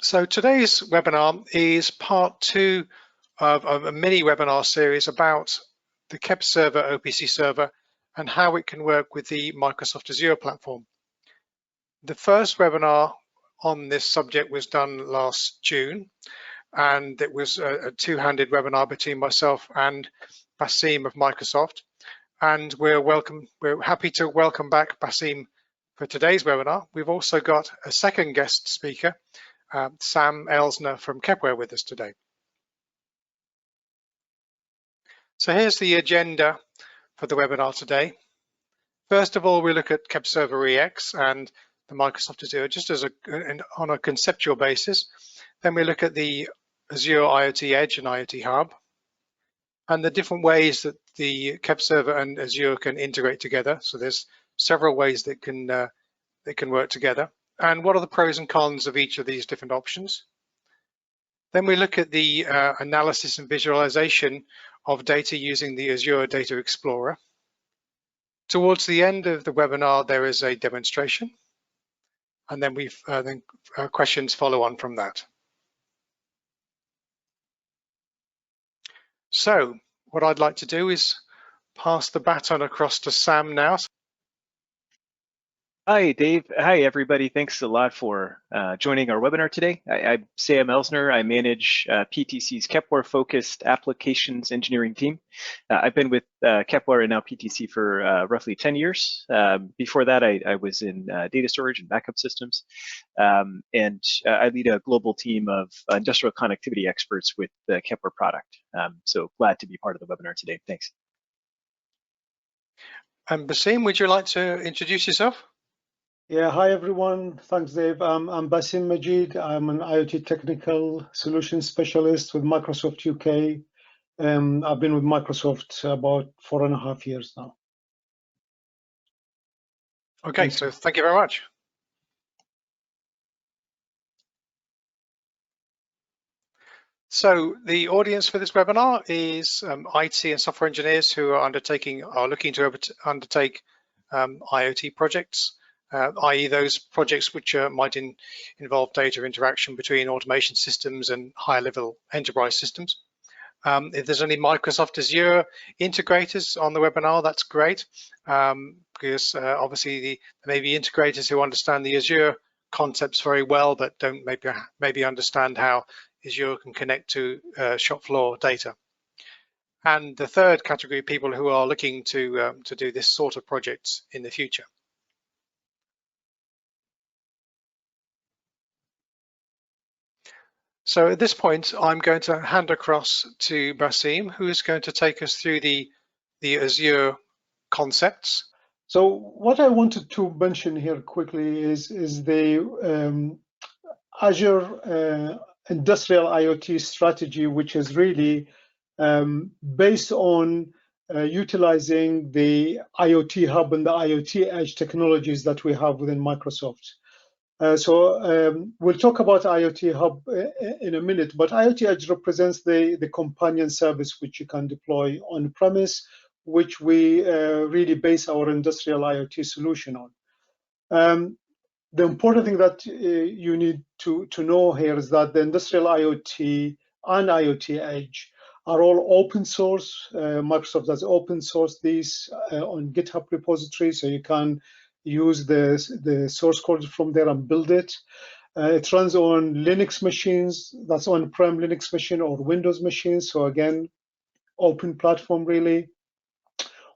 So today's webinar is part 2 of a mini webinar series about the KEPServer OPC server and how it can work with the Microsoft Azure platform. The first webinar on this subject was done last June, and it was a two-handed webinar between myself and Basim of Microsoft. And we're happy to welcome back Basim for today's webinar. We've also got a second guest speaker, Sam Elsner from Kepware, with us today. So here's the agenda for the webinar today. First of all, we look at KEPServerEX and the Microsoft Azure just as on a conceptual basis. Then we look at the Azure IoT Edge and IoT Hub and the different ways that the KEPServer and Azure can integrate together. So there's several ways that can work together. And what are the pros and cons of each of these different options? Then we look at the analysis and visualization of data using the Azure Data Explorer. Towards the end of the webinar, there is a demonstration, and then questions follow on from that. So what I'd like to do is pass the baton across to Sam now. Hi, Dave. Hi, everybody. Thanks a lot for joining our webinar today. I'm Sam Elsner. I manage PTC's Kepware-focused applications engineering team. I've been with Kepware and now PTC for roughly 10 years. Before that, I was in data storage and backup systems. And I lead a global team of industrial connectivity experts with the Kepware product. So glad to be part of the webinar today. Thanks. And Basim, would you like to introduce yourself? Yeah, hi everyone. Thanks, Dave. I'm Basim Majid. I'm an IoT technical solutions specialist with Microsoft UK. I've been with Microsoft about 4.5 years now. Okay, so thank you very much. So the audience for this webinar is IT and software engineers who are looking to undertake IoT projects. I.e. those projects which might involve data interaction between automation systems and higher level enterprise systems. If there's any Microsoft Azure integrators on the webinar, that's great, because obviously there may be integrators who understand the Azure concepts very well, but don't maybe understand how Azure can connect to shop floor data. And the third category, people who are looking to do this sort of projects in the future. So at this point, I'm going to hand across to Basim, who is going to take us through the Azure concepts. So what I wanted to mention here quickly is the Azure Industrial IoT strategy, which is really based on utilizing the IoT Hub and the IoT Edge technologies that we have within Microsoft. So we'll talk about IoT Hub in a minute, but IoT Edge represents the companion service which you can deploy on premise, which we really base our industrial IoT solution on. The important thing that you need to know here is that the industrial IoT and IoT Edge are all open source. Microsoft has open sourced these on GitHub repository, so you can use the source code from there and build it. It runs on Linux machines, that's on-prem Linux machine or Windows machines. So again, open platform really,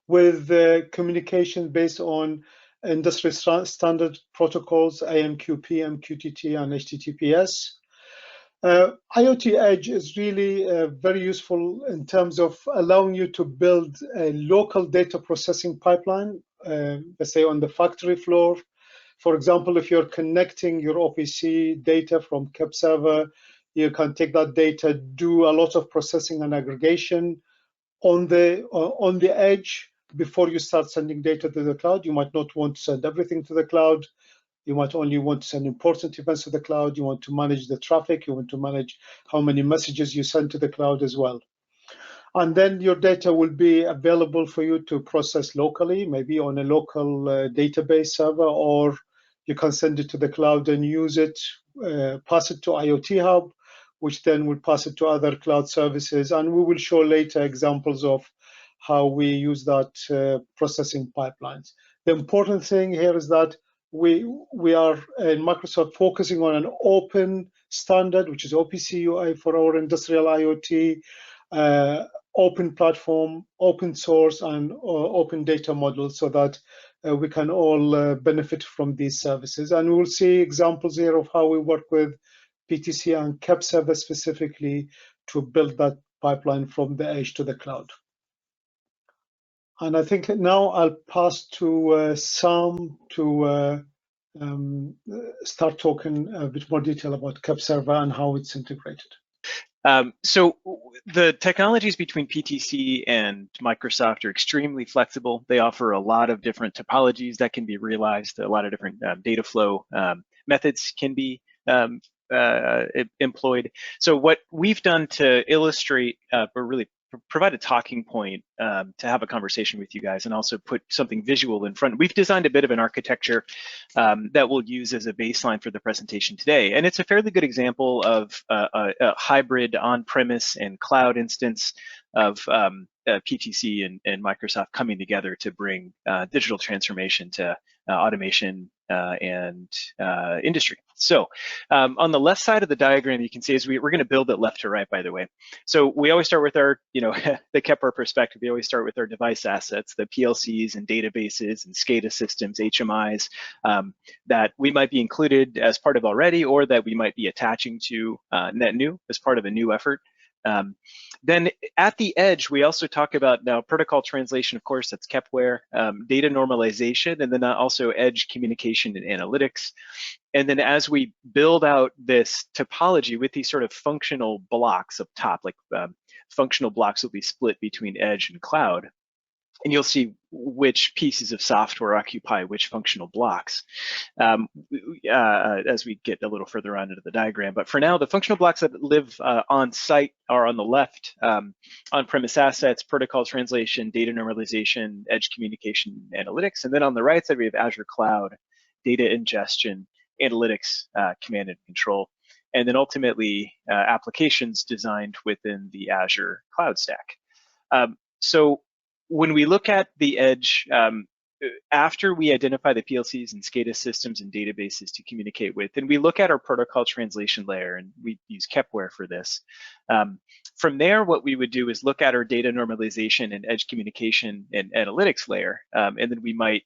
with communication based on industry standard protocols, AMQP, MQTT, and HTTPS. IoT Edge is really very useful in terms of allowing you to build a local data processing pipeline, let's say on the factory floor. For example, if you're connecting your OPC data from KEPServer, you can take that data, do a lot of processing and aggregation on the edge before you start sending data to the cloud. You might not want to send everything to the cloud. You might only want to send important events to the cloud. You want to manage the traffic. You want to manage how many messages you send to the cloud as well. And then your data will be available for you to process locally, maybe on a local database server, or you can send it to the cloud and use it, pass it to IoT Hub, which then will pass it to other cloud services. And we will show later examples of how we use that processing pipelines. The important thing here is that we are in Microsoft focusing on an open standard, which is OPC-UA for our industrial IoT, open platform, open source, and open data models, so that we can all benefit from these services. And we'll see examples here of how we work with PTC and KEPServer specifically to build that pipeline from the edge to the cloud. And I think now I'll pass to Sam to start talking a bit more detail about KEPServer and how it's integrated. So the technologies between PTC and Microsoft are extremely flexible. They offer a lot of different topologies that can be realized. A lot of different data flow methods can be employed. So what we've done to illustrate, or really provide a talking point to have a conversation with you guys, and also put something visual in front. We've designed a bit of an architecture that we'll use as a baseline for the presentation today. And it's a fairly good example of a hybrid on-premise and cloud instance of PTC and Microsoft coming together to bring digital transformation to automation and industry. So on the left side of the diagram, you can see is we're going to build it left to right, by the way. So we always start with our, the Kepware perspective. We always start with our device assets, the PLCs and databases and SCADA systems, HMIs, that we might be included as part of already, or that we might be attaching to net new as part of a new effort. Then at the edge, we also talk about now protocol translation, of course, that's Kepware, data normalization, and then also edge communication and analytics. And then as we build out this topology with these sort of functional blocks up top, like functional blocks will be split between edge and cloud. And you'll see which pieces of software occupy which functional blocks as we get a little further on into the diagram. But for now, the functional blocks that live on site are on the left: on-premise assets, protocol translation, data normalization, edge communication, analytics. And then on the right side, we have Azure Cloud, data ingestion, analytics, command and control, and then ultimately applications designed within the Azure cloud stack. So when we look at the edge, after we identify the PLCs and SCADA systems and databases to communicate with, and we look at our protocol translation layer, and we use Kepware for this. From there, what we would do is look at our data normalization and edge communication and analytics layer, and then we might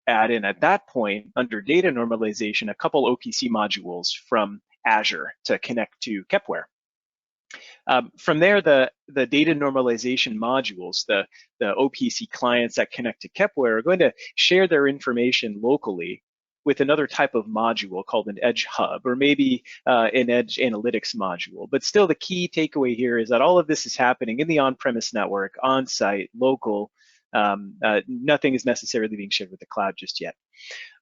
add in at that point, under data normalization, a couple OPC modules from Azure to connect to Kepware. From there, the data normalization modules, the OPC clients that connect to Kepware, are going to share their information locally with another type of module called an Edge Hub, or maybe an Edge Analytics module. But still, the key takeaway here is that all of this is happening in the on-premise network, on-site, local. Nothing is necessarily being shared with the cloud just yet.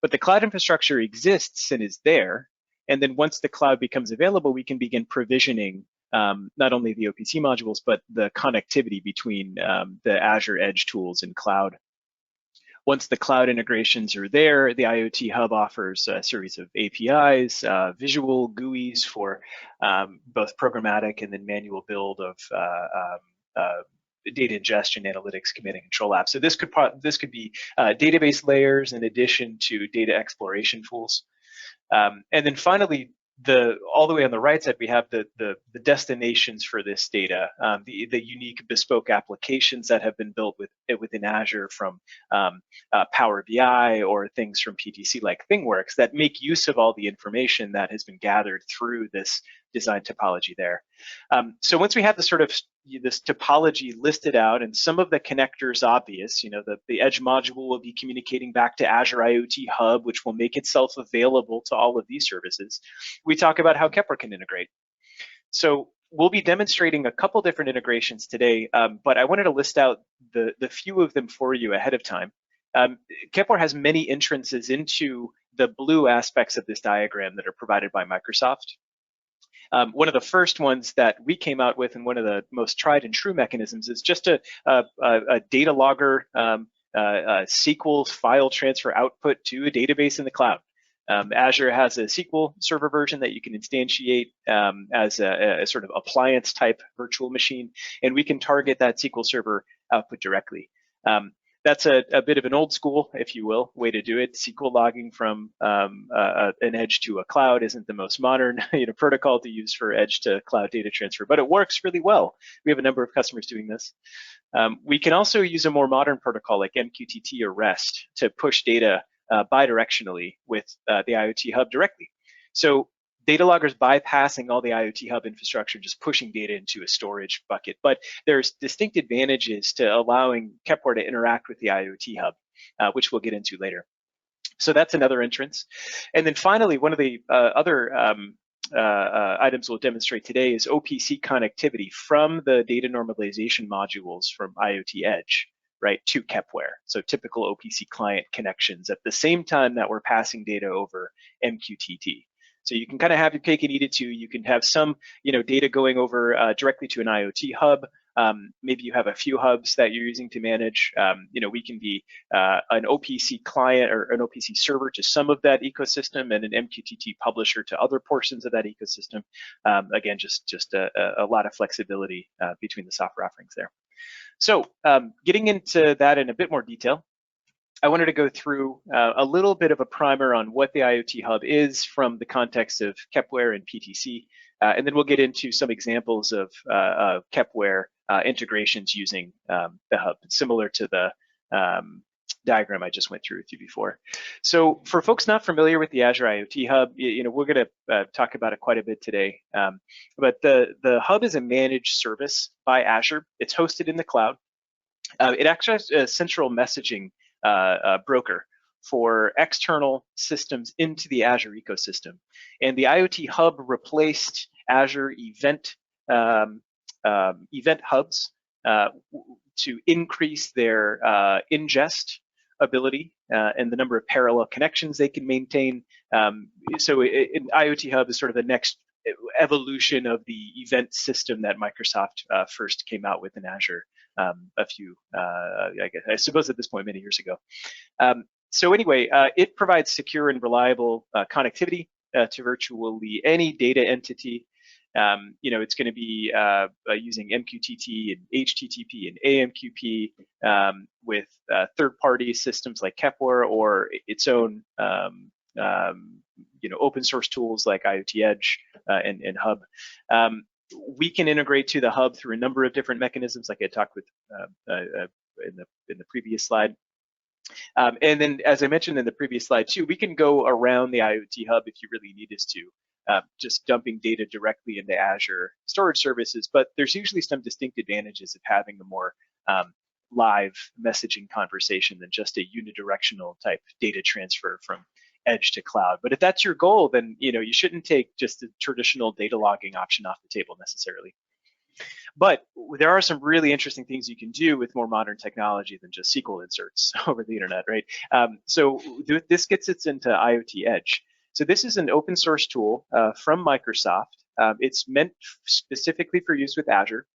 But the cloud infrastructure exists and is there. And then once the cloud becomes available, we can begin provisioning not only the OPC modules, but the connectivity between the Azure Edge tools and cloud. Once the cloud integrations are there, the IoT Hub offers a series of APIs, visual GUIs for both programmatic and then manual build of data ingestion, analytics, command and control apps. So this could be database layers in addition to data exploration tools. And then finally, all the way on the right side, we have the destinations for this data, the unique bespoke applications that have been built within Azure from Power BI or things from PTC like ThingWorx that make use of all the information that has been gathered through this design topology there. So once we have this topology listed out and some of the connectors obvious, the Edge module will be communicating back to Azure IoT Hub, which will make itself available to all of these services. We talk about how Kepware can integrate. So we'll be demonstrating a couple different integrations today, but I wanted to list out the few of them for you ahead of time. Kepware has many entrances into the blue aspects of this diagram that are provided by Microsoft. One of the first ones that we came out with, and one of the most tried and true mechanisms, is just a data logger SQL file transfer output to a database in the cloud. Azure has a SQL Server version that you can instantiate as a sort of appliance type virtual machine, and we can target that SQL Server output directly. That's a bit of an old school, if you will, way to do it. SQL logging from an edge to a cloud isn't the most modern protocol to use for edge to cloud data transfer, but it works really well. We have a number of customers doing this. We can also use a more modern protocol like MQTT or REST to push data bidirectionally with the IoT Hub directly. So data loggers bypassing all the IoT Hub infrastructure, just pushing data into a storage bucket. But there's distinct advantages to allowing Kepware to interact with the IoT Hub, which we'll get into later. So that's another entrance. And then finally, one of the other items we'll demonstrate today is OPC connectivity from the data normalization modules from IoT Edge, right, to Kepware. So typical OPC client connections at the same time that we're passing data over MQTT. So you can kind of have your cake and eat it too. You can have some, data going over directly to an IoT hub. Maybe you have a few hubs that you're using to manage. We can be an OPC client or an OPC server to some of that ecosystem and an MQTT publisher to other portions of that ecosystem. Again, just a lot of flexibility between the software offerings there. So getting into that in a bit more detail, I wanted to go through a little bit of a primer on what the IoT Hub is from the context of Kepware and PTC, and then we'll get into some examples of Kepware integrations using the Hub, similar to the diagram I just went through with you before. So for folks not familiar with the Azure IoT Hub, we're going to talk about it quite a bit today. But the Hub is a managed service by Azure. It's hosted in the cloud. It actually has a central messaging broker for external systems into the Azure ecosystem. And the IoT Hub replaced Azure event hubs to increase their ingest ability and the number of parallel connections they can maintain. So an IoT Hub is sort of the next evolution of the event system that Microsoft first came out with in Azure I suppose at this point many years ago. So anyway, it provides secure and reliable connectivity to virtually any data entity. It's going to be using MQTT and HTTP and AMQP with third-party systems like Kepware or its own open source tools like IoT Edge and Hub. We can integrate to the Hub through a number of different mechanisms, like I talked with in the previous slide. And then, as I mentioned in the previous slide too, we can go around the IoT Hub if you really need us to, just dumping data directly into Azure storage services. But there's usually some distinct advantages of having a more live messaging conversation than just a unidirectional type data transfer from edge to cloud. But if that's your goal, then you shouldn't take just the traditional data logging option off the table necessarily. But there are some really interesting things you can do with more modern technology than just SQL inserts over the internet, right? So this gets us into IoT Edge. So this is an open source tool from Microsoft. It's meant specifically for use with Azure.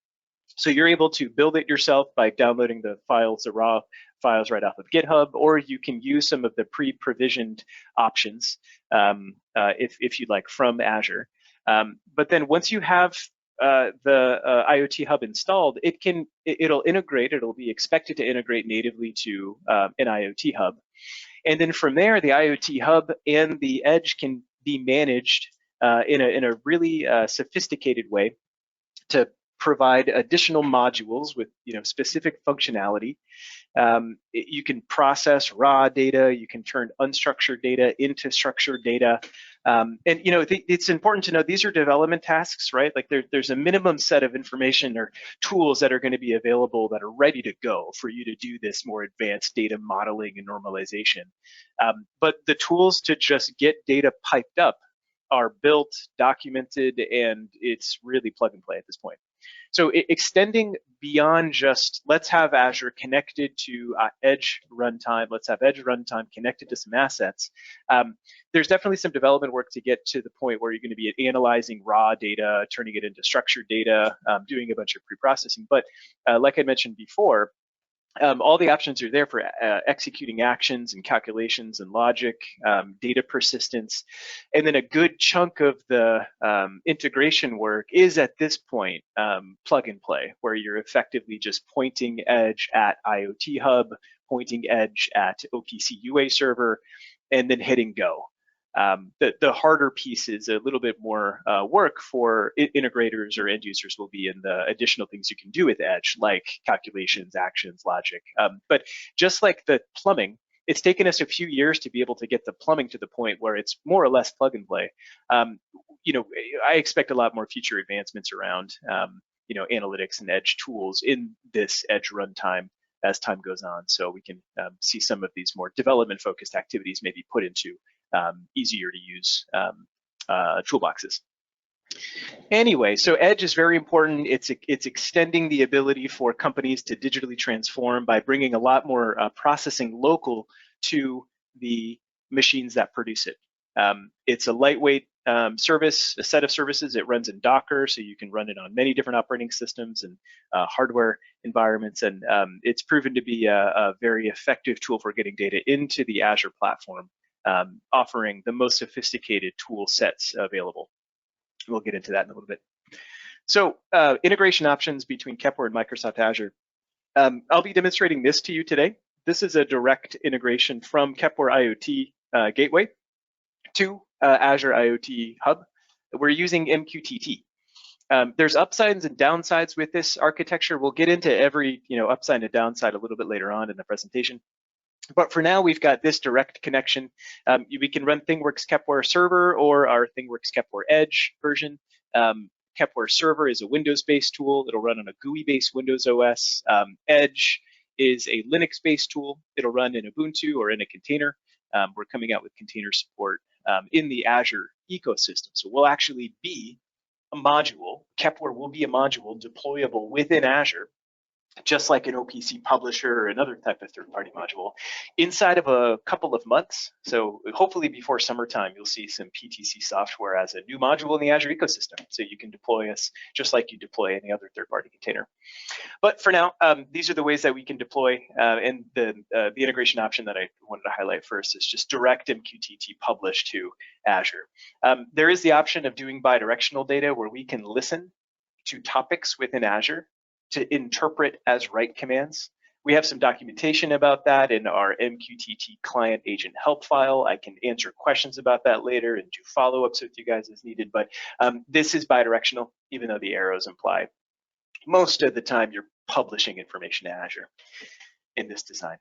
So you're able to build it yourself by downloading the files, the raw files right off of GitHub, or you can use some of the pre-provisioned options if you'd like from Azure. But then once you have the IoT Hub installed, it'll integrate, it'll be expected to integrate natively to an IoT Hub. And then from there, the IoT Hub and the Edge can be managed in a really sophisticated way to provide additional modules with specific functionality. You can process raw data, you can turn unstructured data into structured data. And it's important to know these are development tasks, right? Like there's a minimum set of information or tools that are going to be available that are ready to go for you to do this more advanced data modeling and normalization. But the tools to just get data piped up are built, documented, and it's really plug and play at this point. So extending beyond just let's have Azure connected to Edge runtime, let's have Edge runtime connected to some assets. There's definitely some development work to get to the point where you're going to be analyzing raw data, turning it into structured data, doing a bunch of pre-processing. But like I mentioned before, All the options are there for executing actions and calculations and logic, data persistence, and then a good chunk of the integration work is at this point plug and play, where you're effectively just pointing edge at IoT Hub, pointing edge at OPC-UA server, and then hitting go. The harder piece is a little bit more work for integrators or end users will be in the additional things you can do with Edge, like calculations, actions, logic. But just like the plumbing, it's taken us a few years to be able to get the plumbing to the point where it's more or less plug and play. You know, I expect a lot more future advancements around, you know, analytics and Edge tools in this Edge runtime as time goes on. So we can see some of these more development-focused activities maybe put into easier to use toolboxes. Anyway, so Edge is very important. It's extending the ability for companies to digitally transform by bringing a lot more processing local to the machines that produce it. It's a lightweight service, a set of services. It runs in Docker, so you can run it on many different operating systems and hardware environments. And it's proven to be a very effective tool for getting data into the Azure platform, offering the most sophisticated tool sets available. We'll get into that in a little bit. So integration options between Kepware and Microsoft Azure. I'll be demonstrating this to you today. This is a direct integration from Kepware IoT Gateway to Azure IoT Hub. We're using MQTT. There's upsides and downsides with this architecture. We'll get into every upside and downside a little bit later on in the presentation. But for now, we've got this direct connection. We can run ThingWorx Kepware Server or our ThingWorx Kepware Edge version. Kepware Server is a Windows-based tool. It'll run on a GUI-based Windows OS. Edge is a Linux-based tool. It'll run in Ubuntu or in a container. We're coming out with container support in the Azure ecosystem. So we'll actually be a module. Kepware will be a module deployable within Azure, just like an OPC publisher or another type of third-party module, inside of a couple of months. So hopefully before summertime, you'll see some PTC software as a new module in the Azure ecosystem. So you can deploy us just like you deploy any other third-party container. But for now, these are the ways that we can deploy. And the integration option that I wanted to highlight first is just direct MQTT publish to Azure. There is the option of doing bidirectional data where we can listen to topics within Azure to interpret as write commands. We have some documentation about that in our MQTT client agent help file. I can answer questions about that later and do follow-ups with you guys as needed, but this is bidirectional, even though the arrows imply most of the time you're publishing information to Azure in this design.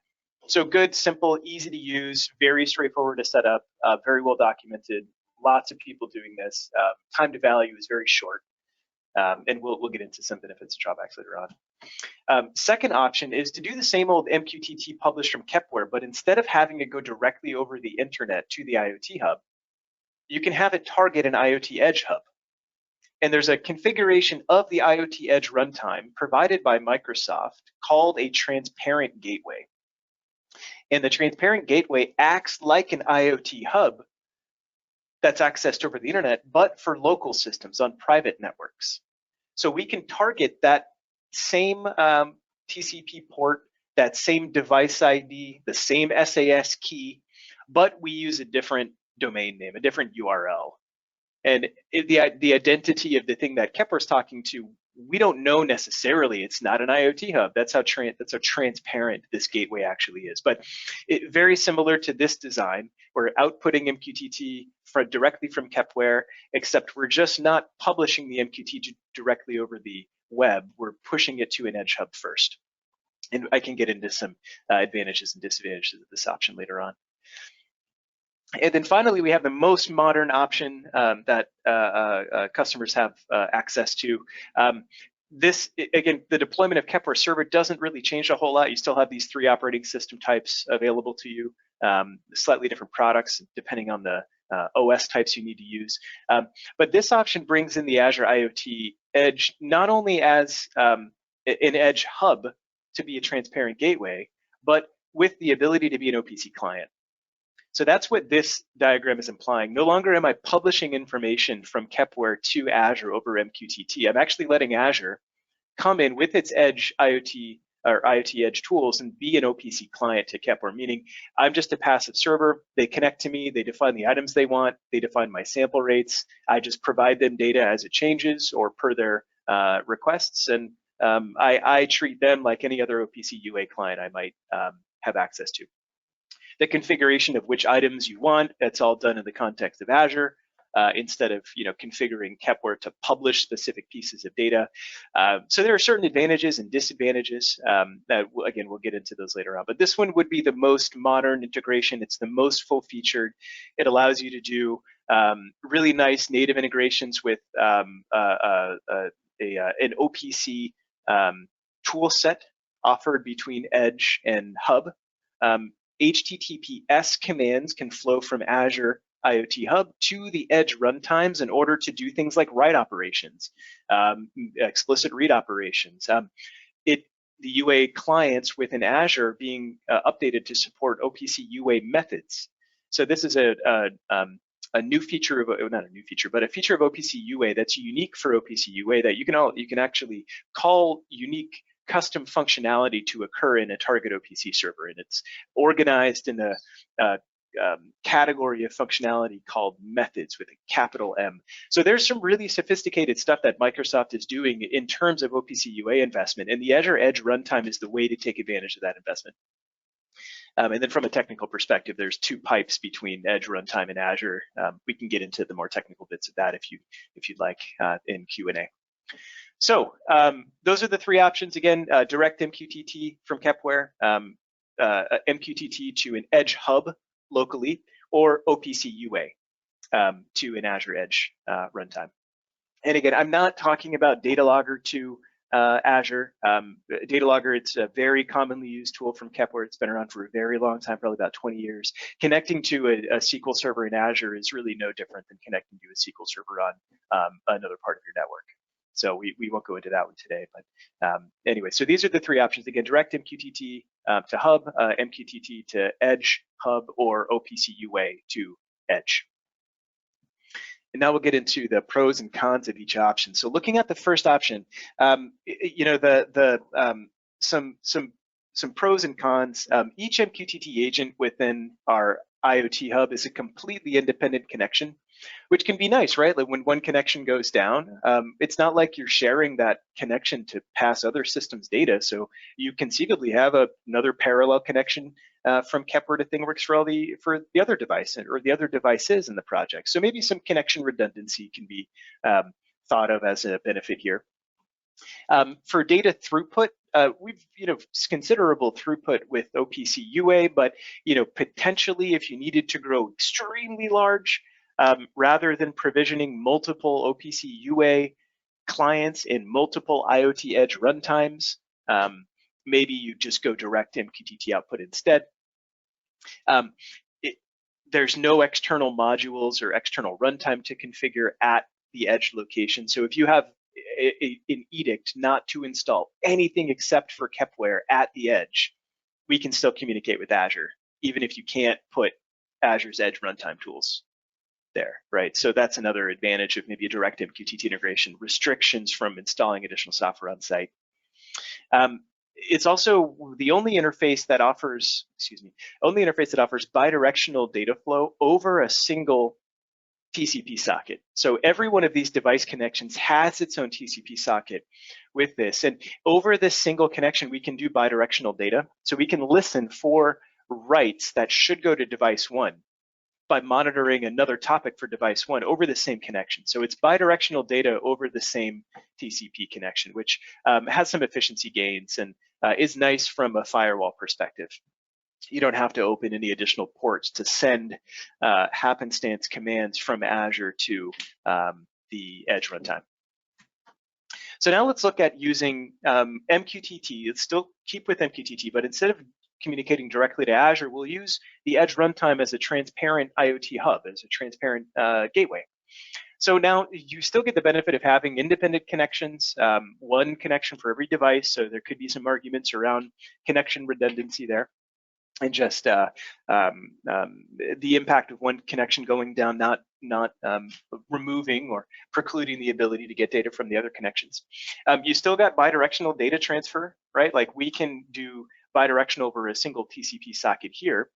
So good, simple, easy to use, very straightforward to set up, very well documented, lots of people doing this. Time to value is very short. And we'll get into some benefits and drawbacks later on. Second option is to do the same old MQTT publish from Kepware, but instead of having it go directly over the internet to the IoT Hub, you can have it target an IoT Edge hub. And there's a configuration of the IoT Edge runtime provided by Microsoft called a transparent gateway. And the transparent gateway acts like an IoT hub that's accessed over the internet, but for local systems on private networks. So we can target that same TCP port, that same device ID, the same SAS key, but we use a different domain name, a different URL. And the identity of the thing that Kepware's talking to, we don't know necessarily. It's not an IoT hub. That's how transparent this gateway actually is. But very similar to this design, we're outputting MQTT directly from Kepware, except we're just not publishing the MQTT directly over the web. We're pushing it to an Edge hub first. And I can get into some advantages and disadvantages of this option later on. And then finally, we have the most modern option that customers have access to. This, again, the deployment of Kepware Server doesn't really change a whole lot. You still have these 3 operating system types available to you, slightly different products depending on the OS types you need to use. But this option brings in the Azure IoT Edge not only as an Edge hub to be a transparent gateway, but with the ability to be an OPC client. So that's what this diagram is implying. No longer am I publishing information from Kepware to Azure over MQTT. I'm actually letting Azure come in with its Edge IoT or IoT Edge tools and be an OPC client to Kepware, meaning I'm just a passive server. They connect to me, they define the items they want, they define my sample rates. I just provide them data as it changes or per their requests, and I treat them like any other OPC-UA client I might have access to. The configuration of which items you want, that's all done in the context of Azure. Instead of configuring Kepware to publish specific pieces of data. So there are certain advantages and disadvantages that, again, we'll get into those later on. But this one would be the most modern integration. It's the most full-featured. It allows you to do really nice native integrations with an OPC tool set offered between Edge and Hub. HTTPS commands can flow from Azure IoT Hub to the Edge runtimes in order to do things like write operations, explicit read operations. The UA clients within Azure being updated to support OPC-UA methods. So this is a new feature of, not a new feature, but a feature of OPC-UA that's unique for OPC-UA that you can actually call unique custom functionality to occur in a target OPC server, and it's organized in a category of functionality called methods with a capital M. So there's some really sophisticated stuff that Microsoft is doing in terms of OPC-UA investment, and the Azure Edge runtime is the way to take advantage of that investment. And then from a technical perspective, there's two pipes between Edge runtime and Azure. We can get into the more technical bits of that if you'd like in Q&A. So those are the three options. Again, direct MQTT from Kepware, MQTT to an Edge Hub locally, or OPC-UA to an Azure Edge runtime. And again, I'm not talking about Data Logger to Azure. Data Logger, it's a very commonly used tool from Kepware. It's been around for a very long time, probably about 20 years. Connecting to a SQL server in Azure is really no different than connecting to a SQL server on another part of your network. So we won't go into that one today, but anyway, so these are the three options. Again, direct MQTT to Hub, MQTT to Edge Hub, or OPC-UA to Edge. And now we'll get into the pros and cons of each option. So looking at the first option, some pros and cons. Each MQTT agent within our IoT Hub is a completely independent connection, which can be nice, right? Like when one connection goes down, it's not like you're sharing that connection to pass other systems' data. So you conceivably have another parallel connection from Kepware to ThingWorx for the other device or the other devices in the project. So maybe some connection redundancy can be thought of as a benefit here. For data throughput, we've considerable throughput with OPC-UA, but potentially if you needed to grow extremely large, rather than provisioning multiple OPC-UA clients in multiple IoT Edge runtimes, maybe you just go direct MQTT output instead. There's no external modules or external runtime to configure at the Edge location. So if you have an edict not to install anything except for Kepware at the Edge, we can still communicate with Azure, even if you can't put Azure's Edge runtime tools there, right? So that's another advantage of maybe a direct MQTT integration, restrictions from installing additional software on site. It's also the only interface that offers, bidirectional data flow over a single TCP socket. So every one of these device connections has its own TCP socket with this. And over this single connection, we can do bidirectional data. So we can listen for writes that should go to device one by monitoring another topic for device one over the same connection. So it's bidirectional data over the same TCP connection, which has some efficiency gains and is nice from a firewall perspective. You don't have to open any additional ports to send happenstance commands from Azure to the Edge runtime. So now let's look at using MQTT. Let's still keep with MQTT, but instead of communicating directly to Azure, we'll use the Edge runtime as a transparent IoT hub, as a transparent gateway. So now you still get the benefit of having independent connections, one connection for every device. So there could be some arguments around connection redundancy there. and just the impact of one connection going down, not removing or precluding the ability to get data from the other connections. You still got bidirectional data transfer, right? Like we can do bidirectional over a single TCP socket here.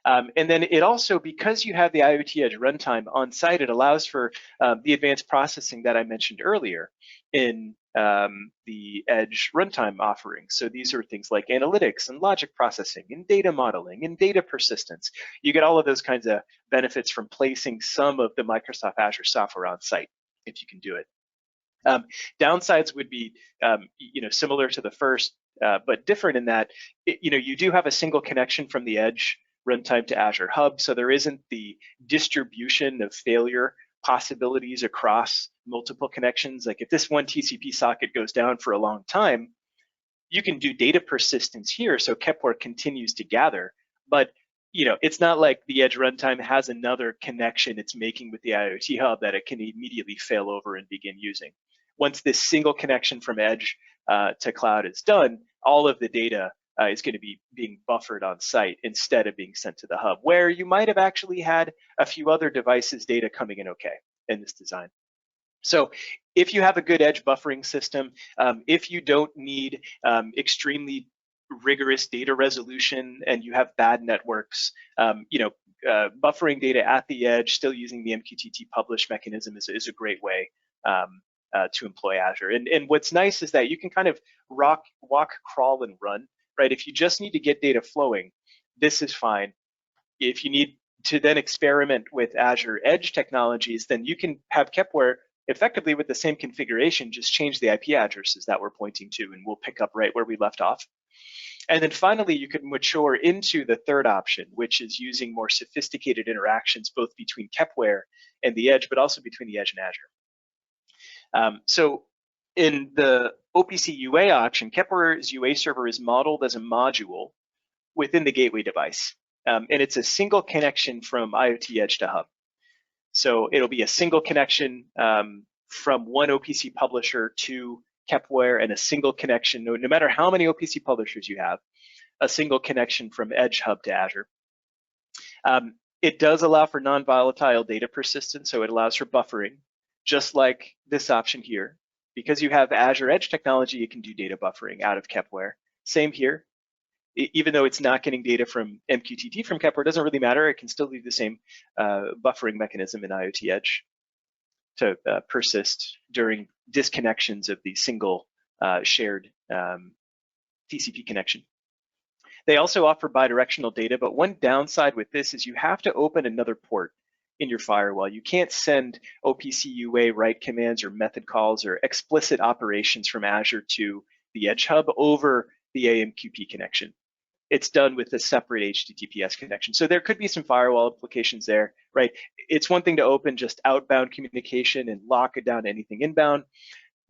And then it also, because you have the IoT Edge runtime on site, it allows for the advanced processing that I mentioned earlier in the Edge runtime offering. So these are things like analytics and logic processing and data modeling and data persistence. You get all of those kinds of benefits from placing some of the Microsoft Azure software on site, if you can do it. Downsides would be, similar to the first, but different in that, you do have a single connection from the Edge runtime to Azure Hub, so there isn't the distribution of failure possibilities across multiple connections. Like if this one TCP socket goes down for a long time, you can do data persistence here, so Kepware continues to gather, but it's not like the Edge runtime has another connection it's making with the IoT Hub that it can immediately fail over and begin using. Once this single connection from Edge to cloud is done, all of the data is going to be being buffered on site instead of being sent to the hub, where you might have actually had a few other devices' data coming in okay in this design. So if you have a good Edge buffering system, if you don't need extremely rigorous data resolution and you have bad networks, buffering data at the Edge, still using the MQTT publish mechanism is a great way to employ Azure. And what's nice is that you can kind of walk, crawl, and run, right? If you just need to get data flowing, this is fine. If you need to then experiment with Azure Edge technologies, then you can have Kepware effectively with the same configuration, just change the IP addresses that we're pointing to, and we'll pick up right where we left off. And then finally, you can mature into the third option, which is using more sophisticated interactions, both between Kepware and the Edge, but also between the Edge and Azure. So in the OPC-UA option, Kepware's UA server is modeled as a module within the gateway device. And it's a single connection from IoT Edge to Hub. So it'll be a single connection from one OPC publisher to Kepware, and a single connection, no matter how many OPC publishers you have, a single connection from Edge Hub to Azure. It does allow for non-volatile data persistence, so it allows for buffering, just like this option here. Because you have Azure Edge technology, you can do data buffering out of Kepware. Same here. Even though it's not getting data from MQTT from Kepware, it doesn't really matter. It can still do the same buffering mechanism in IoT Edge to persist during disconnections of the single shared TCP connection. They also offer bidirectional data, but one downside with this is you have to open another port in your firewall. You can't send OPC-UA write commands or method calls or explicit operations from Azure to the Edge Hub over the AMQP connection. It's done with a separate HTTPS connection. So there could be some firewall implications there, right? It's one thing to open just outbound communication and lock it down to anything inbound,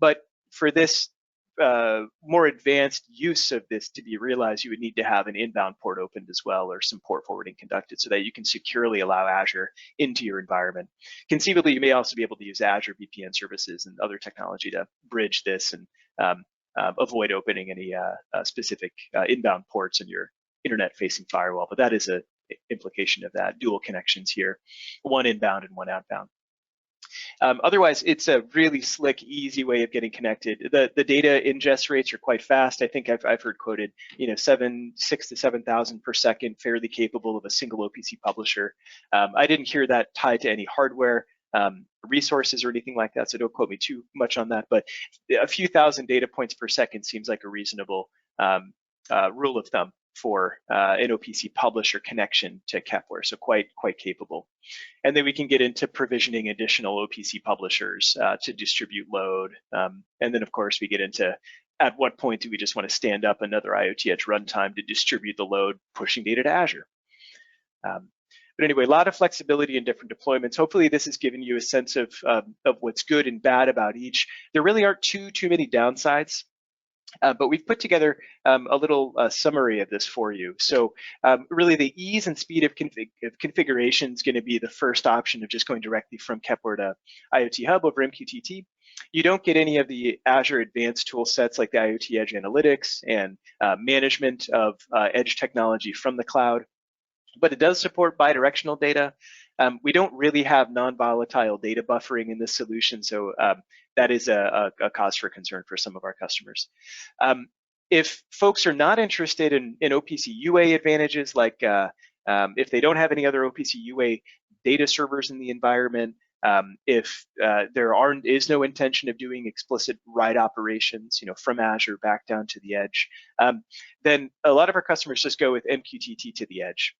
but for this more advanced use of this to be realized, you would need to have an inbound port opened as well, or some port forwarding conducted, so that you can securely allow Azure into your environment. Conceivably, you may also be able to use Azure VPN services and other technology to bridge this and avoid opening any specific inbound ports in your internet-facing firewall. But that is an implication of that, dual connections here, one inbound and one outbound. Otherwise, it's a really slick, easy way of getting connected. The data ingest rates are quite fast. I think I've heard quoted, 6 to 7,000 per second, fairly capable of a single OPC publisher. I didn't hear that tied to any hardware resources or anything like that, so don't quote me too much on that. But a few thousand data points per second seems like a reasonable rule of thumb for an OPC publisher connection to Kepware, so quite capable. And then we can get into provisioning additional OPC publishers to distribute load. And then of course we get into at what point do we just want to stand up another IoT Edge runtime to distribute the load, pushing data to Azure. But anyway, a lot of flexibility in different deployments. Hopefully this has given you a sense of what's good and bad about each. There really aren't too many downsides. But we've put together a little summary of this for you. So really the ease and speed of configuration is going to be the first option of just going directly from Kepware to IoT Hub over MQTT. You don't get any of the Azure advanced tool sets like the IoT Edge analytics and management of edge technology from the cloud, but it does support bidirectional data. We don't really have non-volatile data buffering in this solution, so that is a cause for concern for some of our customers. If folks are not interested in OPC-UA advantages, like if they don't have any other OPC-UA data servers in the environment, if there is no intention of doing explicit write operations, from Azure back down to the edge, then a lot of our customers just go with MQTT to the edge,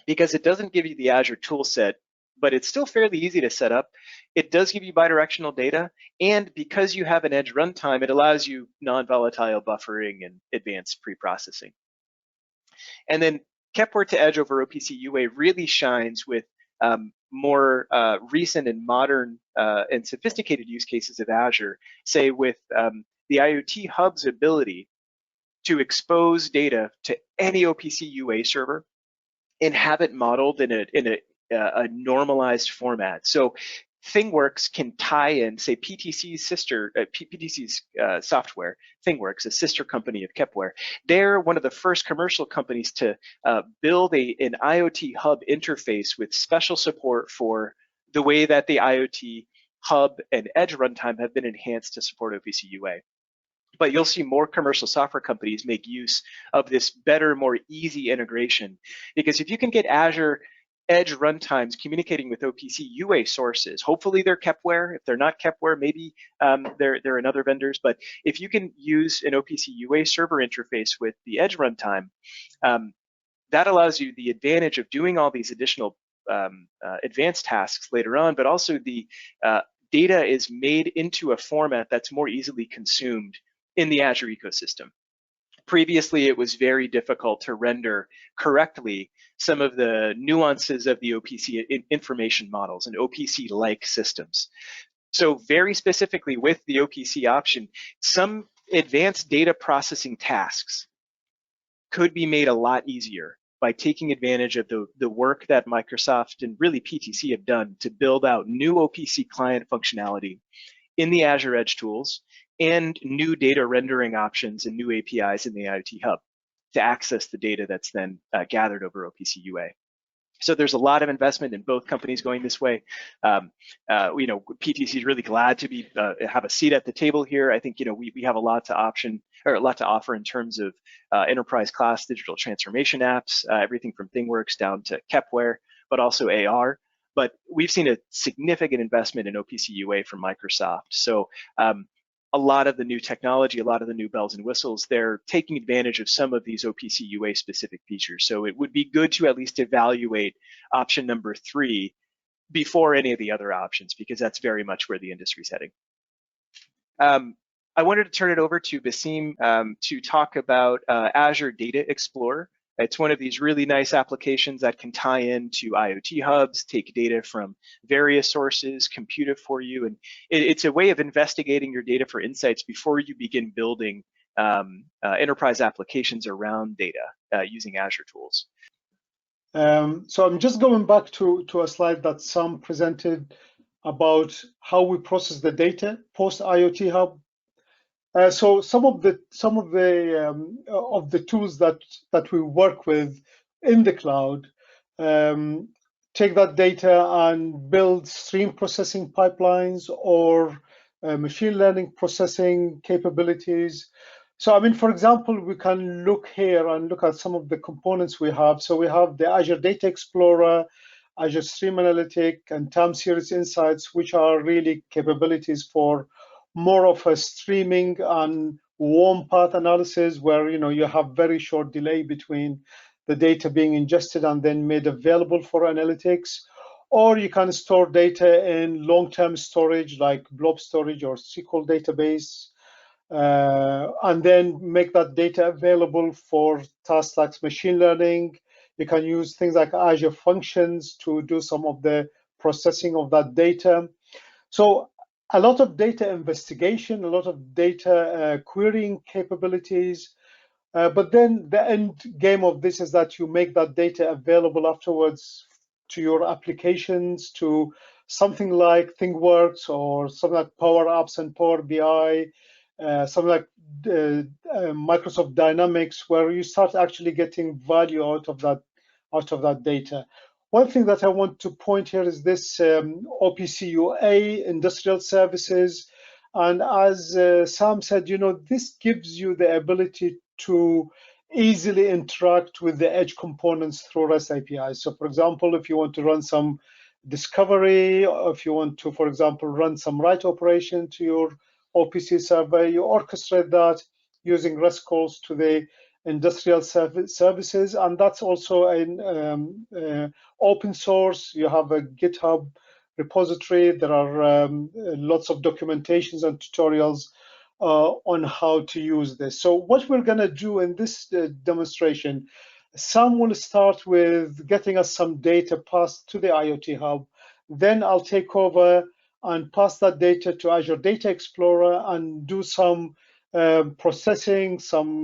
because it doesn't give you the Azure tool set, but it's still fairly easy to set up. It does give you bidirectional data, and because you have an edge runtime, it allows you non-volatile buffering and advanced pre-processing. And then Kepware to Edge over OPC-UA really shines with more recent and modern and sophisticated use cases of Azure, say with the IoT Hub's ability to expose data to any OPC-UA server and have it modeled in a normalized format. So ThingWorx can tie in, say, PTC's software, ThingWorx, a sister company of Kepware. They're one of the first commercial companies to build an IoT Hub interface with special support for the way that the IoT Hub and Edge runtime have been enhanced to support OPC-UA. But you'll see more commercial software companies make use of this better, more easy integration. Because if you can get Azure Edge runtimes communicating with OPC-UA sources, hopefully they're Kepware. If they're not Kepware, maybe they're in other vendors. But if you can use an OPC-UA server interface with the Edge runtime, that allows you the advantage of doing all these additional advanced tasks later on, but also the data is made into a format that's more easily consumed in the Azure ecosystem. Previously, it was very difficult to render correctly some of the nuances of the OPC information models and OPC-like systems. So very specifically with the OPC option, some advanced data processing tasks could be made a lot easier by taking advantage of the work that Microsoft and really PTC have done to build out new OPC client functionality in the Azure Edge tools and new data rendering options and new APIs in the IoT Hub to access the data that's then gathered over OPC-UA. So there's a lot of investment in both companies going this way. PTC is really glad to have a seat at the table here. I think we have a lot to offer in terms of enterprise class digital transformation apps, everything from ThingWorx down to Kepware, but also AR. But we've seen a significant investment in OPC-UA from Microsoft. So a lot of the new technology, a lot of the new bells and whistles, they're taking advantage of some of these OPC-UA specific features. So it would be good to at least evaluate option number 3 before any of the other options, because that's very much where the industry's heading. I wanted to turn it over to Basim to talk about Azure Data Explorer. It's one of these really nice applications that can tie into IoT hubs, take data from various sources, compute it for you. And it's a way of investigating your data for insights before you begin building enterprise applications around data using Azure tools. So I'm just going back to a slide that Sam presented about how we process the data post IoT Hub. So some of the tools that we work with in the cloud take that data and build stream processing pipelines or machine learning processing capabilities. So I mean, for example, we can look here and look at some of the components we have. So we have the Azure Data Explorer, Azure Stream Analytic, and time series insights, which are really capabilities for more of a streaming and warm path analysis, where you have very short delay between the data being ingested and then made available for analytics. Or you can store data in long-term storage like blob storage or SQL database, and then make that data available for tasks like machine learning. You can use things like Azure Functions to do some of the processing of that data. So a lot of data investigation, a lot of data querying capabilities, but then the end game of this is that you make that data available afterwards to your applications, to something like ThingWorks or something like Power Apps and Power BI, something like Microsoft Dynamics, where you start actually getting value out of that data. One thing that I want to point here is this OPC-UA, industrial services. And as Sam said, this gives you the ability to easily interact with the edge components through REST APIs. So for example, if you want to run some discovery, or if you want to, for example, run some write operation to your OPC server, you orchestrate that using REST calls to the industrial services. And that's also an open source. You have a GitHub repository. There are lots of documentations and tutorials on how to use this. So what we're going to do in this demonstration, Sam will start with getting us some data passed to the IoT Hub. Then I'll take over and pass that data to Azure Data Explorer and do some processing, some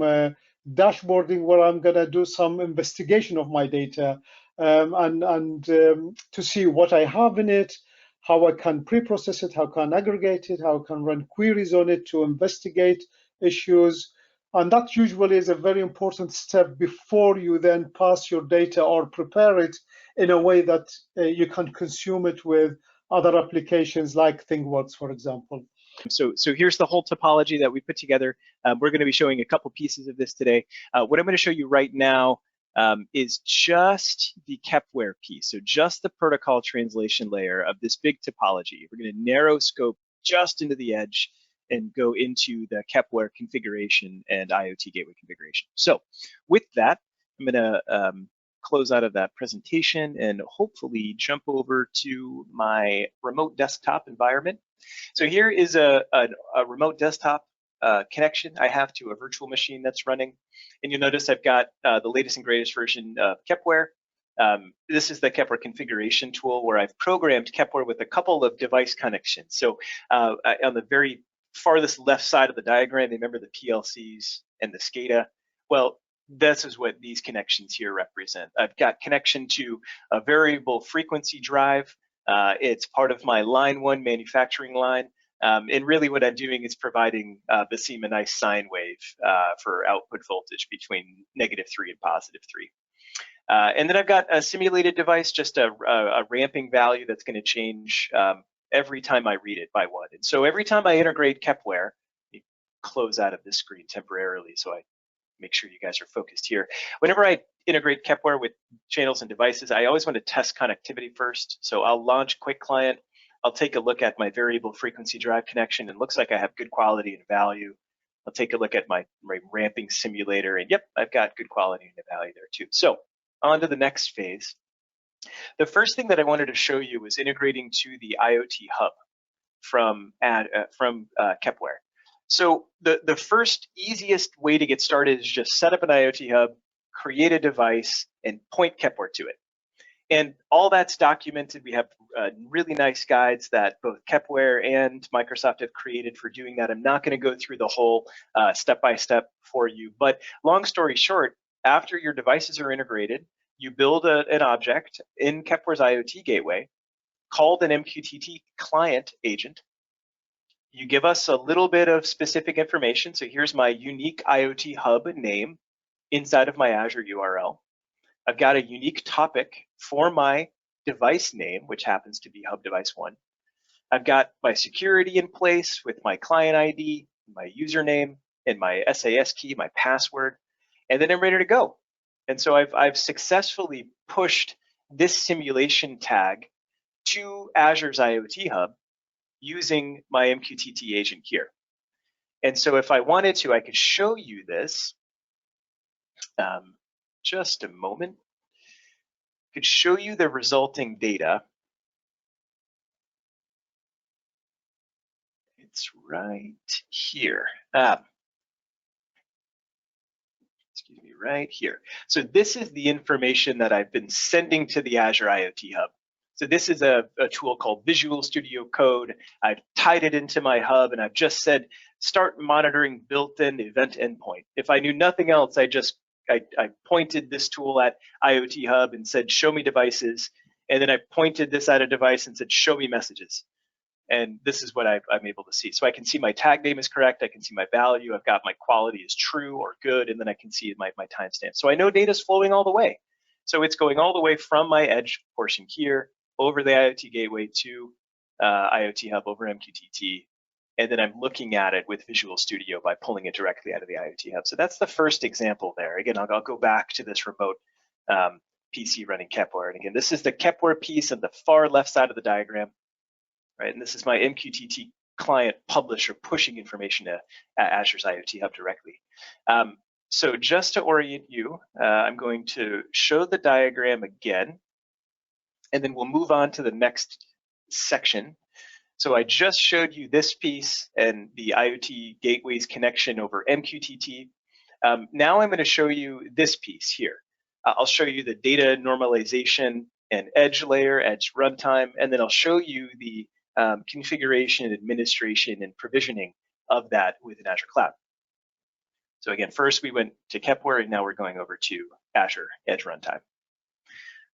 dashboarding, where I'm going to do some investigation of my data and to see what I have in it, how I can pre-process it, how I can aggregate it, how I can run queries on it to investigate issues. And that usually is a very important step before you then pass your data or prepare it in a way that you can consume it with other applications like ThingWorks, for example. So here's the whole topology that we put together. We're going to be showing a couple pieces of this today. What I'm going to show you right now is just the Kepware piece, so just the protocol translation layer of this big topology. We're going to narrow scope just into the edge and go into the Kepware configuration and IoT gateway configuration. So with that, I'm going to close out of that presentation and hopefully jump over to my remote desktop environment. So here is a remote desktop connection I have to a virtual machine that's running. And you'll notice I've got the latest and greatest version of Kepware. This is the Kepware configuration tool where I've programmed Kepware with a couple of device connections. So on the very farthest left side of the diagram, remember the PLCs and the SCADA? Well, this is what these connections here represent. I've got connection to a variable frequency drive. It's part of my line 1 manufacturing line. And really what I'm doing is providing the seam a nice sine wave for output voltage between -3 and +3. And then I've got a simulated device, just a ramping value that's going to change every time I read it by 1. And so every time I integrate Kepware, let me close out of this screen temporarily so I make sure you guys are focused here. Whenever I integrate Kepware with channels and devices, I always want to test connectivity first. So I'll launch Quick Client. I'll take a look at my variable frequency drive connection, and looks like I have good quality and value. I'll take a look at my ramping simulator, and yep, I've got good quality and value there too. So on to the next phase. The first thing that I wanted to show you was integrating to the IoT Hub from Kepware. So the first easiest way to get started is just set up an IoT Hub, create a device, and point Kepware to it. And all that's documented. We have really nice guides that both Kepware and Microsoft have created for doing that. I'm not going to go through the whole step-by-step for you, but long story short, after your devices are integrated, you build an object in Kepware's IoT gateway called an MQTT client agent. You give us a little bit of specific information. So here's my unique IoT Hub name inside of my Azure URL. I've got a unique topic for my device name, which happens to be Hub Device 1. I've got my security in place with my client ID, my username, and my SAS key, my password, and then I'm ready to go. And so I've successfully pushed this simulation tag to Azure's IoT Hub using my MQTT agent here. And so if I wanted to, I could show you this. Just a moment. I could show you the resulting data. It's right here. Excuse me, right here. So this is the information that I've been sending to the Azure IoT Hub. So this is a tool called Visual Studio Code. I've tied it into my hub, and I've just said, start monitoring built-in event endpoint. If I knew nothing else, I pointed this tool at IoT Hub and said, show me devices. And then I pointed this at a device and said, show me messages. And this is what I'm able to see. So I can see my tag name is correct. I can see my value. I've got my quality is true or good. And then I can see my timestamp. So I know data is flowing all the way. So it's going all the way from my edge portion here over the IoT gateway to IoT Hub over MQTT. And then I'm looking at it with Visual Studio by pulling it directly out of the IoT Hub. So that's the first example there. Again, I'll go back to this remote PC running Kepware. And again, this is the Kepware piece on the far left side of the diagram. Right, and this is my MQTT client publisher pushing information to Azure's IoT Hub directly. So just to orient you, I'm going to show the diagram again, and then we'll move on to the next section. So I just showed you this piece and the IoT gateways connection over MQTT. Now I'm going to show you this piece here. I'll show you the data normalization and edge layer, edge runtime, and then I'll show you the configuration, administration, and provisioning of that within Azure Cloud. So again, first we went to Kepware, and now we're going over to Azure Edge Runtime.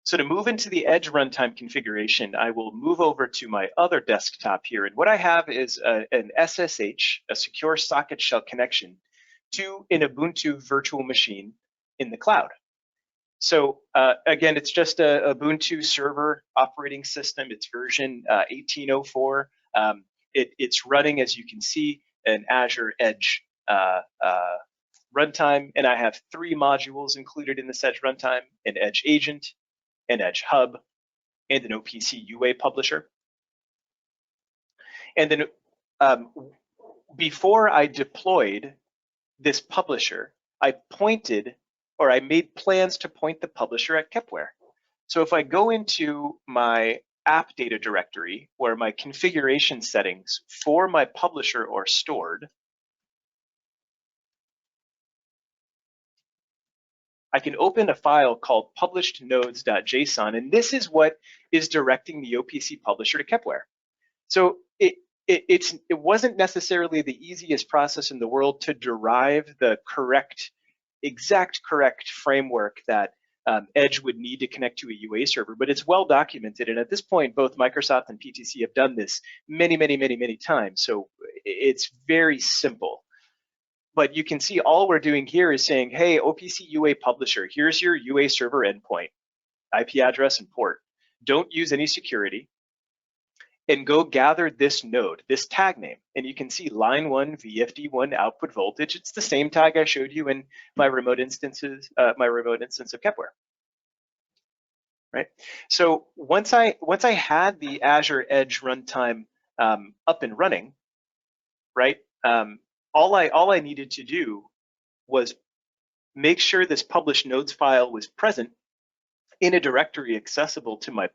So to move into the Edge Runtime configuration, I will move over to my other desktop here, and what I have is an SSH, a secure socket shell connection, to an Ubuntu virtual machine in the cloud. So again, it's just a Ubuntu server operating system. It's version 1804. It's running, as you can see, an Azure Edge runtime, and I have 3 modules included in this Edge runtime: an Edge agent, an Edge hub, and an OPC-UA publisher. And then before I deployed this publisher, I made plans to point the publisher at Kepware. So if I go into my app data directory where my configuration settings for my publisher are stored, I can open a file called publishednodes.json, and this is what is directing the OPC publisher to Kepware. So it wasn't necessarily the easiest process in the world to derive the exact correct framework that Edge would need to connect to a UA server, but it's well documented. And at this point, both Microsoft and PTC have done this many times. So it's very simple. But you can see all we're doing here is saying, hey, OPC-UA publisher, here's your UA server endpoint, IP address and port. Don't use any security. And go gather this node, this tag name. And you can see line 1, VFD1 output voltage. It's the same tag I showed you in my remote instance of Kepware. Right? So once I had the Azure Edge runtime up and running, right? All I needed to do was make sure this published nodes file was present in a directory accessible to my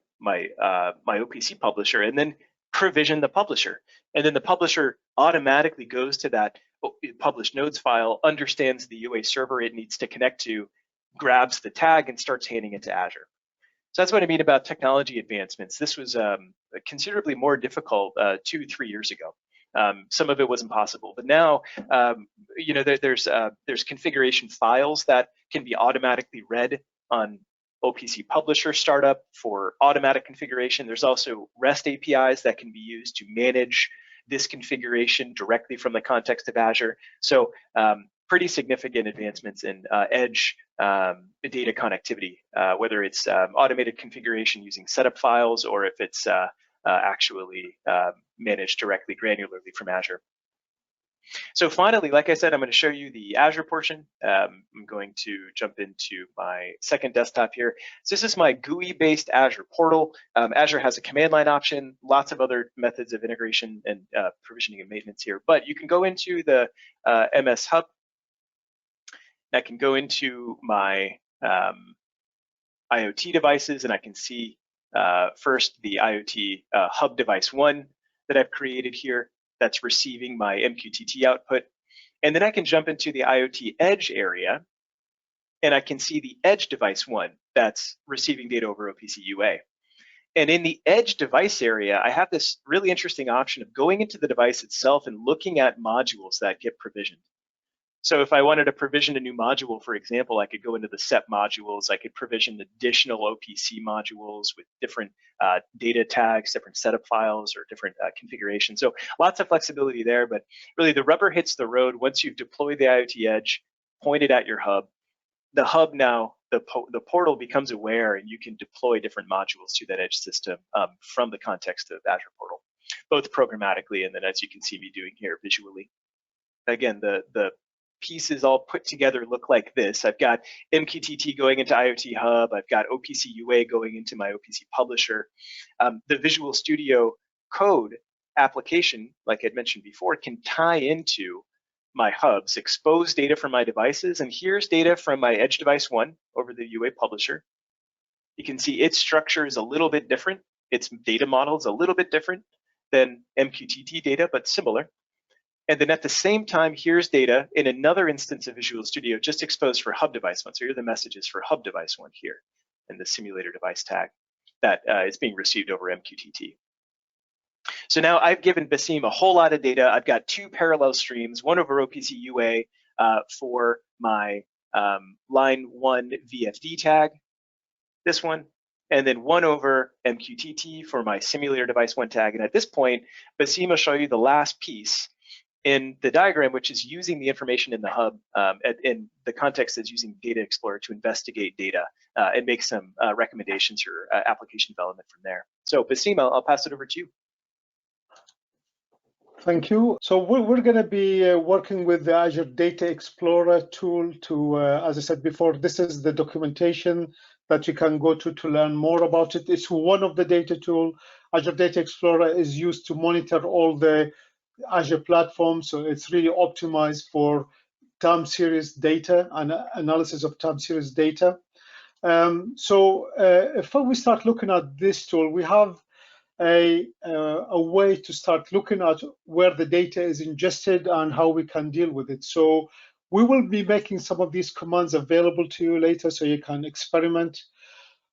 OPC publisher, and then provision the publisher. And then the publisher automatically goes to that published nodes file, understands the UA server it needs to connect to, grabs the tag, and starts handing it to Azure. So that's what I mean about technology advancements. This was considerably more difficult 2-3 years ago. Some of it was impossible, but now there's configuration files that can be automatically read on OPC publisher startup for automatic configuration. There's also REST APIs that can be used to manage this configuration directly from the context of Azure. So pretty significant advancements in Edge data connectivity, whether it's automated configuration using setup files or if it's actually managed directly granularly from Azure. So finally, like I said, I'm going to show you the Azure portion. I'm going to jump into my second desktop here. So this is my GUI-based Azure portal. Azure has a command line option, lots of other methods of integration and provisioning and maintenance here. But you can go into the MS Hub. I can go into my IoT devices, and I can see first the IoT Hub device 1 that I've created here. That's receiving my MQTT output. And then I can jump into the IoT Edge area, and I can see the Edge device 1 that's receiving data over OPC-UA. And in the Edge device area, I have this really interesting option of going into the device itself and looking at modules that get provisioned. So if I wanted to provision a new module, for example, I could go into the SEP modules. I could provision additional OPC modules with different data tags, different setup files, or different configurations. So lots of flexibility there, but really the rubber hits the road once you've deployed the IoT Edge, pointed at your hub. The hub now, the portal becomes aware, and you can deploy different modules to that Edge system from the context of Azure Portal, both programmatically and then, as you can see me doing here, visually. Again, the pieces all put together look like this. I've got MQTT going into IoT Hub. I've got OPC-UA going into my OPC publisher. The Visual Studio Code application, like I'd mentioned before, can tie into my hubs, expose data from my devices, and here's data from my Edge device 1 over the UA publisher. You can see its structure is a little bit different. Its data model is a little bit different than MQTT data, but similar. And then at the same time, here's data in another instance of Visual Studio just exposed for Hub Device 1. So here are the messages for Hub Device 1 here in the simulator device tag that is being received over MQTT. So now I've given Basim a whole lot of data. I've got two parallel streams, one over OPC-UA for my line 1 VFD tag, this one, and then one over MQTT for my simulator device 1 tag. And at this point, Basim will show you the last piece in the diagram, which is using the information in the hub, in the context is using Data Explorer to investigate data and make some recommendations or application development from there. So Basim, I'll pass it over to you. Thank you. So we're going to be working with the Azure Data Explorer tool to, as I said before, this is the documentation that you can go to learn more about it. It's one of the data tools. Azure Data Explorer is used to monitor all the Azure platforms, so it's really optimized for time series data and analysis of time series data. If we start looking at this tool, we have a way to start looking at where the data is ingested and how we can deal with it. So we will be making some of these commands available to you later so you can experiment.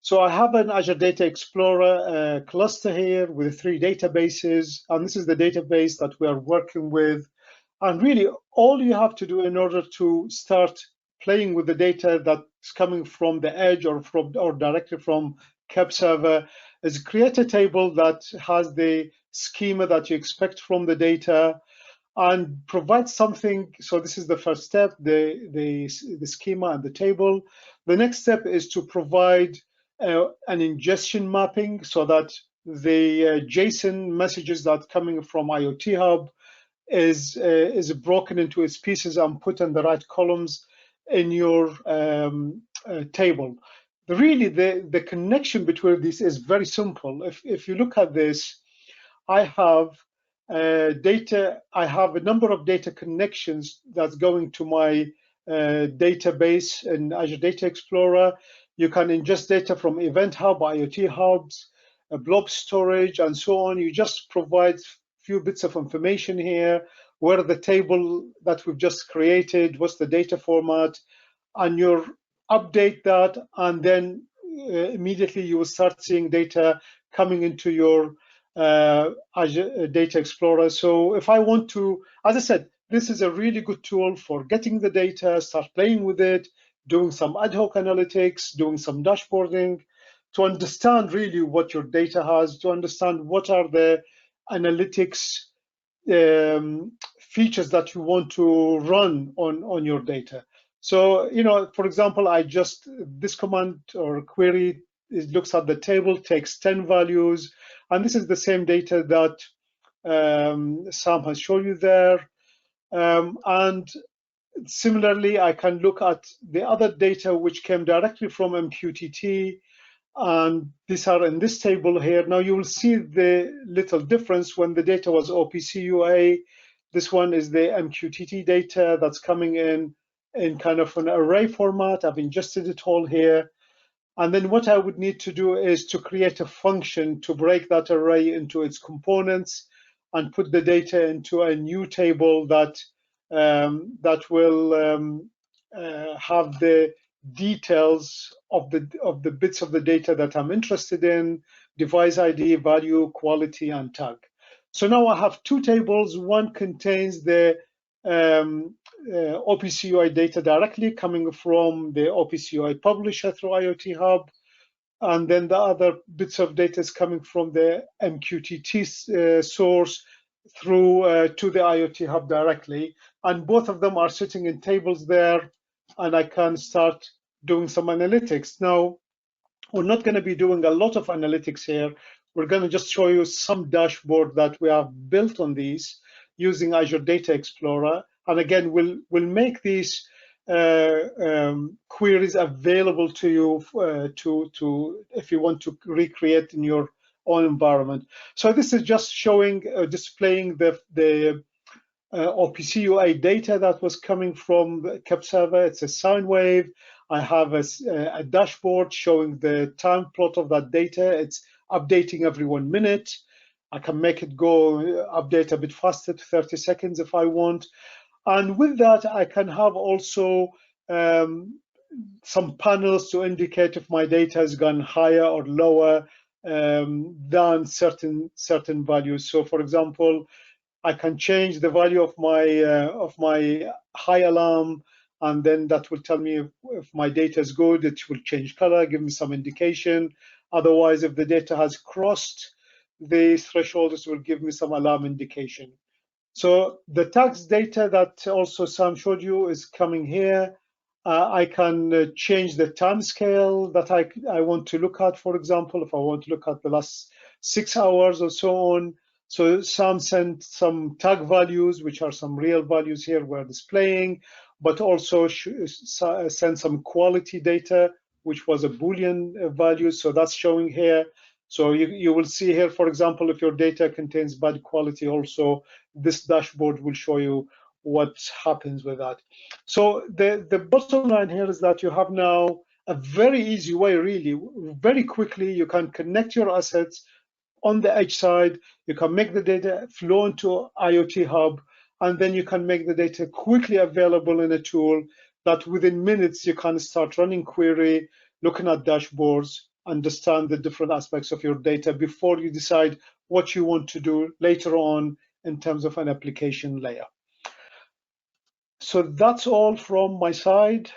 So I have an Azure Data Explorer cluster here with 3 databases, and this is the database that we are working with. And really, all you have to do in order to start playing with the data that's coming from the Edge or directly from KEPServer is create a table that has the schema that you expect from the data and provide something. So this is the first step, the schema and the table. The next step is to provide an ingestion mapping so that the JSON messages that coming from IoT Hub is broken into its pieces and put in the right columns in your table. Really, the connection between these is very simple. If you look at this, I have data. I have a number of data connections that's going to my database in Azure Data Explorer. You can ingest data from Event Hub, IoT Hubs, blob storage, and so on. You just provide a few bits of information here, where the table that we've just created, what's the data format, and you update that, and then immediately you will start seeing data coming into your Azure Data Explorer. So if I want to, as I said, this is a really good tool for getting the data, start playing with it, doing some ad hoc analytics, doing some dashboarding, to understand really what your data has, to understand what are the analytics features that you want to run on your data. So, for example, this command or query, it looks at the table, takes 10 values, and this is the same data that Sam has shown you there. And similarly, I can look at the other data which came directly from MQTT, and these are in this table here. Now you will see the little difference when the data was OPC-UA. This one is the MQTT data that's coming in kind of an array format. I've ingested it all here. And then what I would need to do is to create a function to break that array into its components and put the data into a new table that will have the details of the bits of the data that I'm interested in: device ID, value, quality, and tag. So now I have 2 tables. One contains the OPC-UA data directly coming from the OPC-UA publisher through IoT Hub, and then the other bits of data is coming from the MQTT source through to the IoT Hub directly, and both of them are sitting in tables there, and I can start doing some analytics. Now, we're not going to be doing a lot of analytics here. We're going to just show you some dashboard that we have built on these using Azure Data Explorer. And again, we'll make these queries available to you to if you want to recreate in your own environment. So this is just showing, displaying the OPC-UA data that was coming from KEPServer. It's a sine wave. I have a dashboard showing the time plot of that data. It's updating every 1 minute. I can make it go update a bit faster to 30 seconds if I want. And with that, I can have also some panels to indicate if my data has gone higher or lower than certain values. So for example, I can change the value of my high alarm, and then that will tell me if my data is good. It will change color, give me some indication. Otherwise, if the data has crossed the thresholds, it will give me some alarm indication. So the tax data that also Sam showed you is coming here. I can change the time scale that I want to look at. For example, if I want to look at the last 6 hours or so on. So Sam sent some tag values, which are some real values here we're displaying, but also sent some quality data, which was a Boolean value. So that's showing here. So you will see here, for example, if your data contains bad quality, also this dashboard will show you what happens with that. So the bottom line here is that you have now a very easy way, really, very quickly, you can connect your assets on the edge side, you can make the data flow into IoT Hub, and then you can make the data quickly available in a tool that within minutes you can start running query, looking at dashboards, understand the different aspects of your data before you decide what you want to do later on in terms of an application layer. So that's all from my side.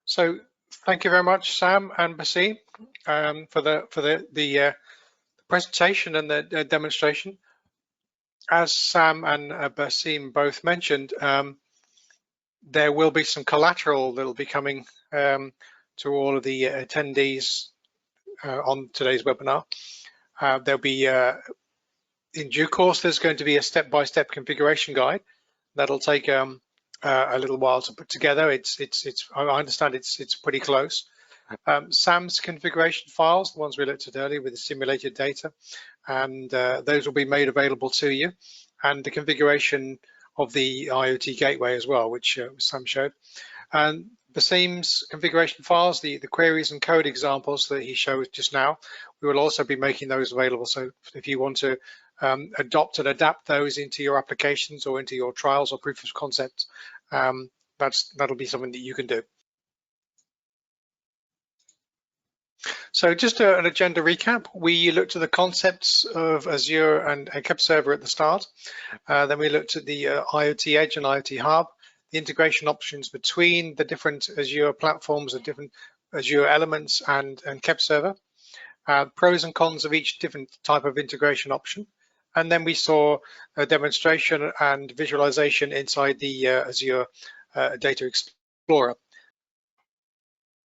So thank you very much, Sam and Basim, for the presentation and the demonstration. As Sam and Basim both mentioned, there will be some collateral that will be coming to all of the attendees on today's webinar. There'll be, in due course, there's going to be a step-by-step configuration guide that'll take a little while to put together. I understand it's pretty close. Sam's configuration files, the ones we looked at earlier with the simulated data, and those will be made available to you, and the configuration of the IoT gateway as well, which Sam showed. And Basim's configuration files, the queries and code examples that he showed just now, we will also be making those available. So if you want to adopt and adapt those into your applications or into your trials or proof of concept, that'll be something that you can do. So just an agenda recap. We looked at the concepts of Azure and KEPServer at the start. Then we looked at the IoT Edge and IoT Hub, the integration options between the different Azure platforms, the different Azure elements and KEPServer, pros and cons of each different type of integration option. And then we saw a demonstration and visualization inside the Azure Data Explorer.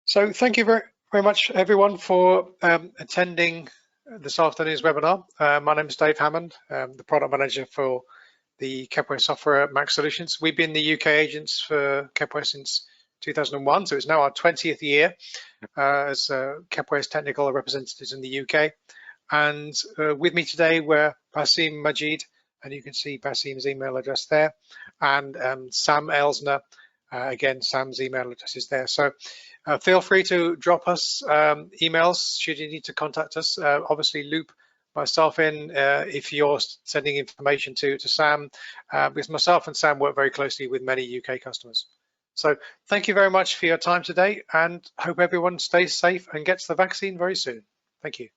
So thank you very much, everyone, for attending this afternoon's webinar. My name is Dave Hammond, the product manager for the Kepware software Mac Solutions. We've been the UK agents for Kepware since 2001, so it's now our 20th year as Kepware's technical representatives in the UK. And with me today were Basim Majid, and you can see Basim's email address there, and Sam Elsner. Again, Sam's email address is there. So feel free to drop us emails should you need to contact us. Obviously, loop myself in if you're sending information to Sam, because myself and Sam work very closely with many UK customers. So thank you very much for your time today, and hope everyone stays safe and gets the vaccine very soon. Thank you.